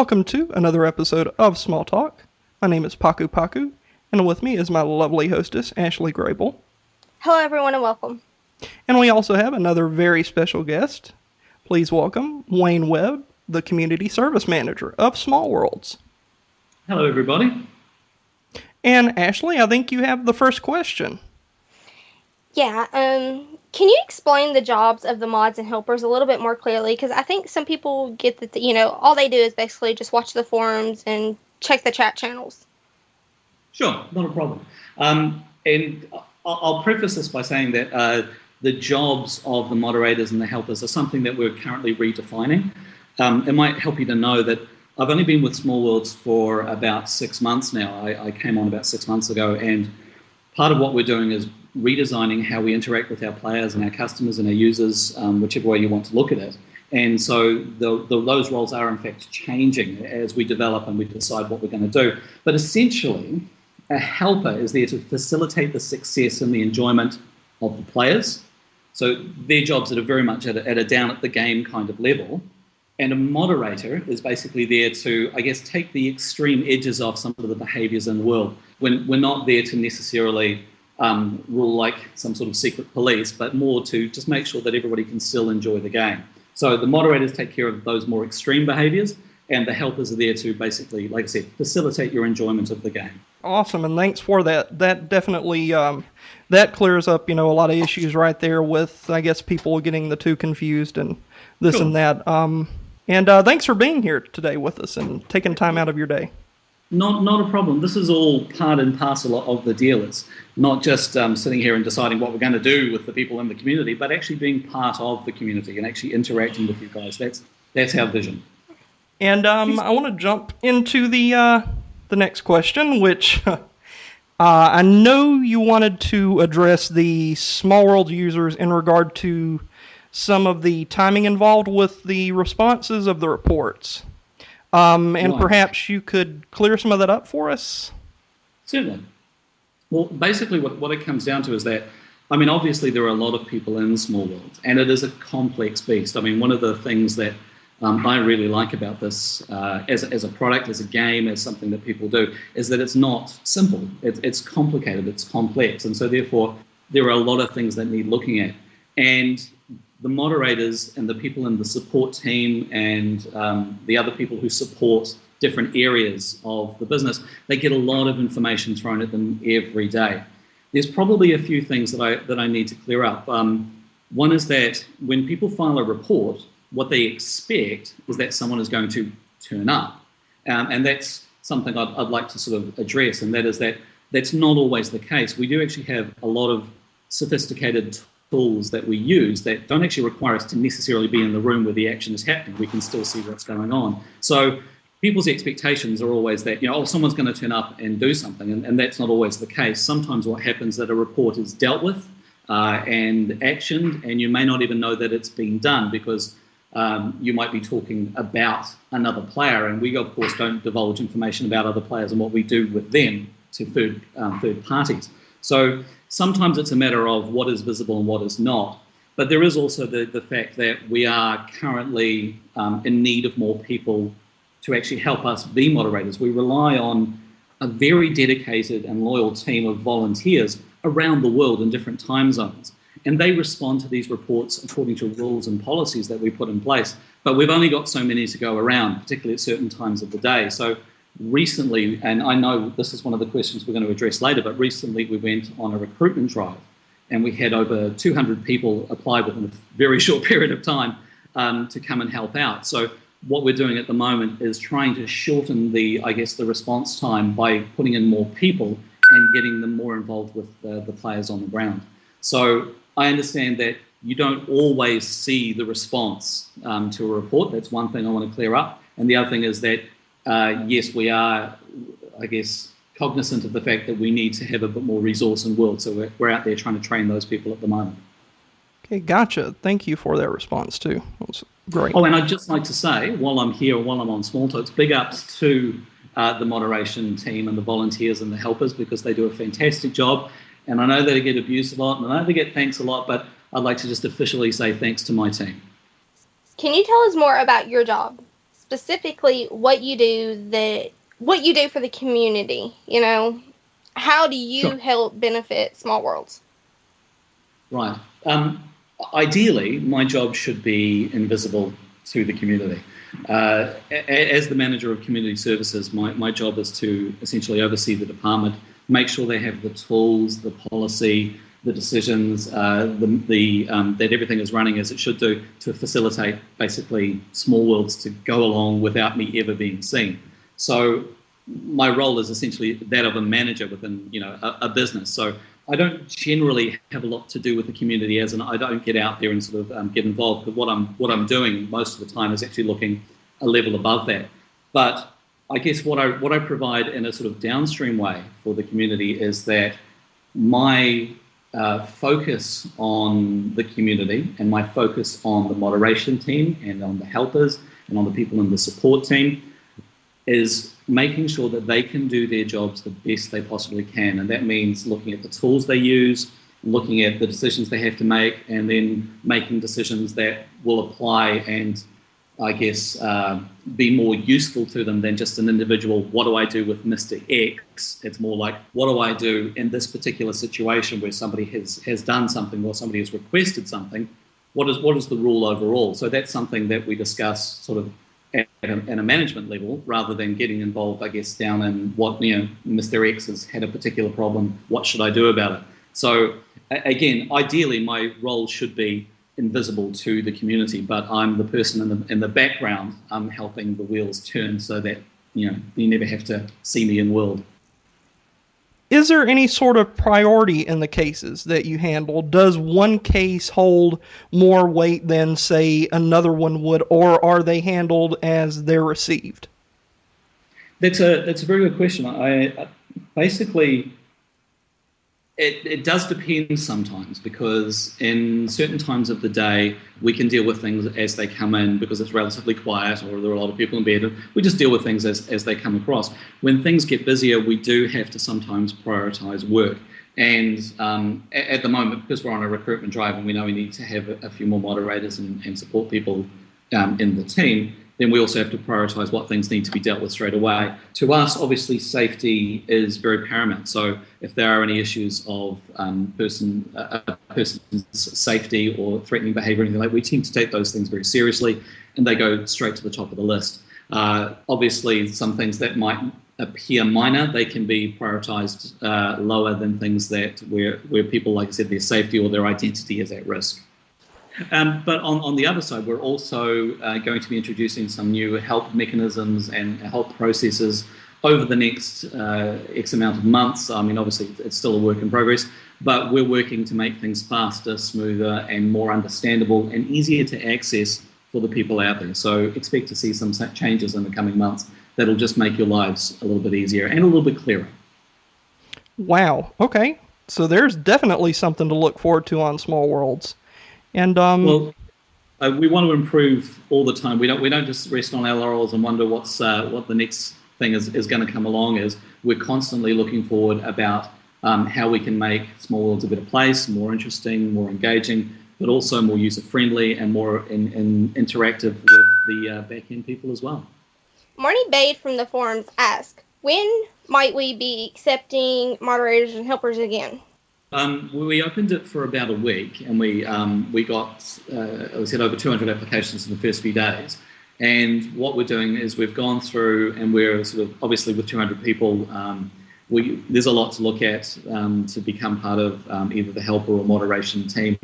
Welcome to another episode of Small Talk. My name is Paku Paku, and with me is my lovely hostess, Ashley Grable. Hello, everyone, and welcome. And we also have another very special guest. Please welcome Wayne Webb, the Community Service Manager of SmallWorlds. Hello, everybody. And Ashley, I think you have the first question. Yeah, can you explain the jobs of the mods and helpers a little bit more clearly? Because I think some people get that, all they do is basically just watch the forums and check the chat channels. Sure, not a problem. And I'll preface this by saying that the jobs of the moderators and the helpers are something that we're currently redefining. It might help you to know that I've only been with SmallWorlds for about 6 months now. I came on about 6 months ago, and part of what we're doing is redesigning how we interact with our players and our customers and our users, whichever way you want to look at it. And so those roles are in fact changing as we develop and we decide what we're going to do. But essentially, a helper is there to facilitate the success and the enjoyment of the players. So their jobs are very much at a down at the game kind of level. And a moderator is basically there to, I guess, take the extreme edges off some of the behaviours in the world. When we're not there to necessarily rule like some sort of secret police, but more to just make sure that everybody can still enjoy the game. So the moderators take care of those more extreme behaviours, and the helpers are there to basically, like I said, facilitate your enjoyment of the game. Awesome, and thanks for that. That definitely that clears up, a lot of issues right there with, I guess, people getting the two confused and this Cool. and that. And thanks for being here today with us and taking time out of your day. Not a problem. This is all part and parcel of the deal. It's not just sitting here and deciding what we're going to do with the people in the community, but actually being part of the community and actually interacting with you guys. That's our vision. And I want to jump into the next question, which I know you wanted to address the Small World users in regard to some of the timing involved with the responses of the reports. And Right. perhaps you could clear some of that up for us? Certainly. Well, basically what it comes down to is that, obviously there are a lot of people in SmallWorlds, and it is a complex beast. One of the things that I really like about this as a product, as a game, as something that people do, is that it's not simple. It's complicated, it's complex, and so therefore there are a lot of things that need looking at. And the moderators and the people in the support team and the other people who support different areas of the business, they get a lot of information thrown at them every day. There's probably a few things that I need to clear up. One is that when people file a report, what they expect is that someone is going to turn up. And that's something I'd like to sort of address, and that is that that's not always the case. We do actually have a lot of sophisticated tools that we use that don't actually require us to necessarily be in the room where the action is happening. We can still see what's going on. So people's expectations are always that, someone's going to turn up and do something, and that's not always the case. Sometimes what happens is that a report is dealt with and actioned, and you may not even know that it's been done because you might be talking about another player, and we, of course, don't divulge information about other players and what we do with them to third parties. So sometimes it's a matter of what is visible and what is not. But there is also the fact that we are currently in need of more people to actually help us be moderators. We rely on a very dedicated and loyal team of volunteers around the world in different time zones. And they respond to these reports according to rules and policies that we put in place. But we've only got so many to go around, particularly at certain times of the day. So recently, and I know this is one of the questions we're going to address later, but recently we went on a recruitment drive and we had over 200 people apply within a very short period of time to come and help out. So what we're doing at the moment is trying to shorten the response time by putting in more people and getting them more involved with the players on the ground. So I understand that you don't always see the response to a report. That's one thing I want to clear up. And the other thing is that yes, we are, cognizant of the fact that we need to have a bit more resource and world. So we're out there trying to train those people at the moment. Okay, gotcha. Thank you for that response, too. That was great. Oh, and I'd just like to say, while I'm here, while I'm on Small Talks, big ups to the moderation team and the volunteers and the helpers, because they do a fantastic job. And I know they get abused a lot, and I know they get thanks a lot, but I'd like to just officially say thanks to my team. Can you tell us more about your job? specifically what you do for the community. How do you Sure. help benefit Small Worlds? Right. Ideally, my job should be invisible to the community. As the manager of community services, my job is to essentially oversee the department, make sure they have the tools, the policy, the decisions, that everything is running as it should do to facilitate basically Small Worlds to go along without me ever being seen. So my role is essentially that of a manager within a business. So I don't generally have a lot to do with the community, I don't get out there and sort of get involved. But what I'm doing most of the time is actually looking a level above that. But I guess what I provide in a sort of downstream way for the community is that my focus on the community and my focus on the moderation team and on the helpers and on the people in the support team is making sure that they can do their jobs the best they possibly can. And that means looking at the tools they use, looking at the decisions they have to make, and then making decisions that will apply and, I guess, be more useful to them than just an individual, what do I do with Mr. X? It's more like, what do I do in this particular situation where somebody has done something or somebody has requested something? What is the rule overall? So that's something that we discuss sort of at a management level, rather than getting involved, I guess, down in what, Mr. X has had a particular problem, what should I do about it? So again, ideally, my role should be invisible to the community, but I'm the person in the background helping the wheels turn so that, you never have to see me in world. Is there any sort of priority in the cases that you handle? Does one case hold more weight than, say, another one would, or are they handled as they're received? That's a very good question. I basically, it does depend sometimes, because in certain times of the day we can deal with things as they come in because it's relatively quiet or there are a lot of people in bed, and we just deal with things as they come across. When things get busier, we do have to sometimes prioritise work. And at the moment, because we're on a recruitment drive and we know we need to have a few more moderators and support people in the team, then we also have to prioritise what things need to be dealt with straight away. To us, obviously, safety is very paramount. So if there are any issues of person's safety or threatening behaviour, anything like that, we tend to take those things very seriously, and they go straight to the top of the list. Obviously, some things that might appear minor, they can be prioritised lower than things that where people, like I said, their safety or their identity is at risk. But on the other side, we're also going to be introducing some new help mechanisms and help processes over the next X amount of months. I mean, obviously, it's still a work in progress, but we're working to make things faster, smoother, and more understandable and easier to access for the people out there. So expect to see some changes in the coming months that'll just make your lives a little bit easier and a little bit clearer. Wow. Okay. So there's definitely something to look forward to on Small Worlds. And we want to improve all the time. We don't just rest on our laurels and wonder what the next thing is going to come along. We're constantly looking forward about how we can make Small Worlds a better place, more interesting, more engaging, but also more user friendly and more interactive with the back end people as well. Marnie Bade from the forums asked, when might we be accepting moderators and helpers again? We opened it for about a week, and we got, we said, over 200 applications in the first few days. And what we're doing is we've gone through, and we're sort of, obviously with 200 people, there's a lot to look at to become part of either the helper or moderation team.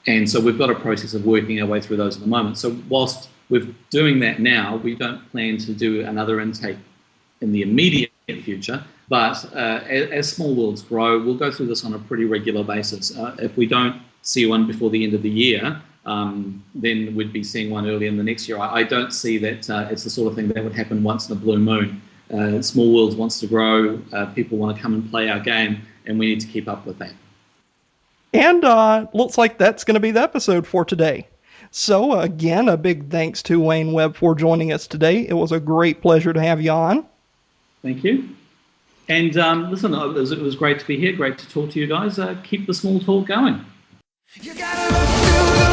And so we've got a process of working our way through those at the moment. So whilst we're doing that now, we don't plan to do another intake in the immediate future. But as Small Worlds grow, we'll go through this on a pretty regular basis. If we don't see one before the end of the year, then we'd be seeing one early in the next year. I don't see that it's the sort of thing that would happen once in a blue moon. Small Worlds wants to grow, people want to come and play our game, and we need to keep up with that. And looks like that's going to be the episode for today. So again, a big thanks to Wayne Webb for joining us today. It was a great pleasure to have you on. Thank you. And listen, it was great to be here, great to talk to you guys. Keep the small talk going. You gotta look through the